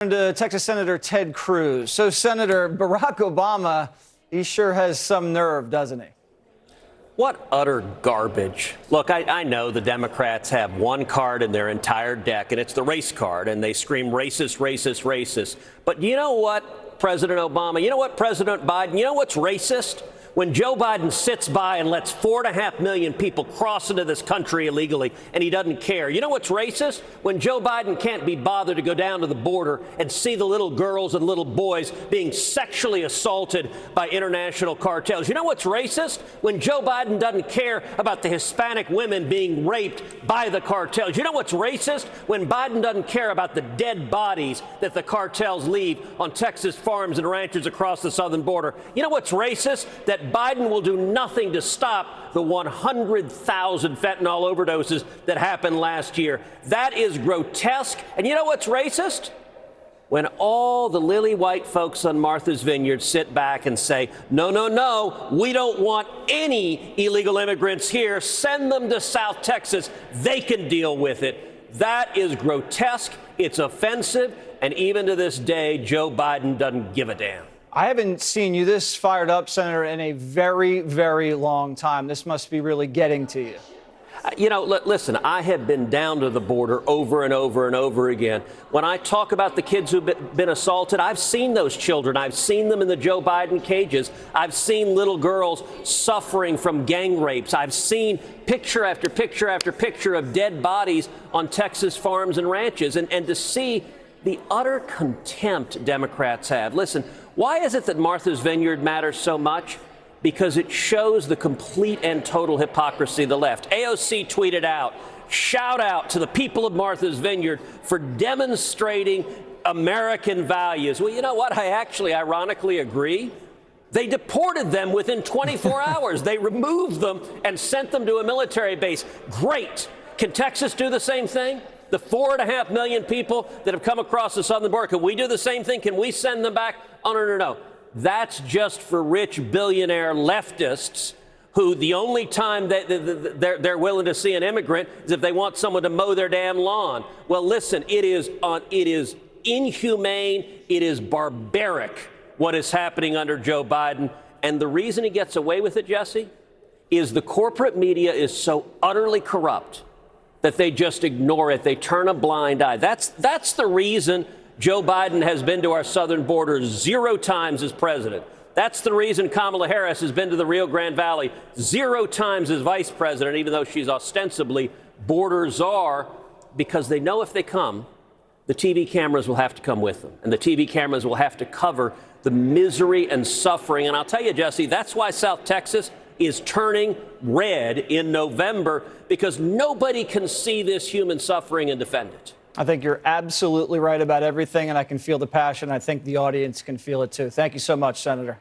To Texas Senator Ted Cruz. So, Senator, Barack Obama, he sure has some nerve, doesn't he? What utter garbage. Look, I know the Democrats have one card in their entire deck, and it's the race card, and they scream racist, racist, racist. But you know what, President Obama? You know what, President Biden? You know what's racist? When Joe Biden sits by and lets 4.5 million people cross into this country illegally, and he doesn't care. You know what's racist? When Joe Biden can't be bothered to go down to the border and see the little girls and little boys being sexually assaulted by international cartels. You know what's racist? When Joe Biden doesn't care about the Hispanic women being raped by the cartels. You know what's racist? When Biden doesn't care about the dead bodies that the cartels leave on Texas farms and ranches across the southern border. You know what's racist? That Biden will do nothing to stop the 100,000 fentanyl overdoses that happened last year. That is grotesque. And you know what's racist? When all the lily white folks on Martha's Vineyard sit back and say, no, no, no, we don't want any illegal immigrants here. Send them to South Texas. They can deal with it. That is grotesque. It's offensive. And even to this day, Joe Biden doesn't give a damn. I haven't seen you this fired up, Senator, in a very, very long time. This must be really getting to you. You know, listen, I have been down to the border over and over and over again. When I talk about the kids who've been assaulted, I've seen those children. I've seen them in the Joe Biden cages. I've seen little girls suffering from gang rapes. I've seen picture after picture after picture of dead bodies on Texas farms and ranches. And to see the utter contempt Democrats have. Listen, why is it that Martha's Vineyard matters so much? Because it shows the complete and total hypocrisy of the left. AOC tweeted out, shout out to the people of Martha's Vineyard for demonstrating American values. Well, you know what? I actually ironically agree. They deported them within 24 hours. They removed them and sent them to a military base. Great. Can Texas do the same thing? The 4.5 million people that have come across the southern border, can we do the same thing? Can we send them back? Oh, no, no, no. That's just for rich billionaire leftists who the only time they're willing to see an immigrant is if they want someone to mow their damn lawn. Well, listen, it is inhumane. It is barbaric what is happening under Joe Biden. And the reason he gets away with it, Jesse, is the corporate media is so utterly corrupt that they just ignore it. They turn a blind eye. That's the reason Joe Biden has been to our southern border 0 times as president. That's the reason Kamala Harris has been to the Rio Grande Valley 0 times as vice president, even though she's ostensibly border czar, because they know if they come, the TV cameras will have to come with them. And the TV cameras will have to cover the misery and suffering. And I'll tell you, Jesse, that's why South Texas is turning red in November, because nobody can see this human suffering and defend it. I think you're absolutely right about everything, and I can feel the passion. I think the audience can feel it, too. Thank you so much, Senator.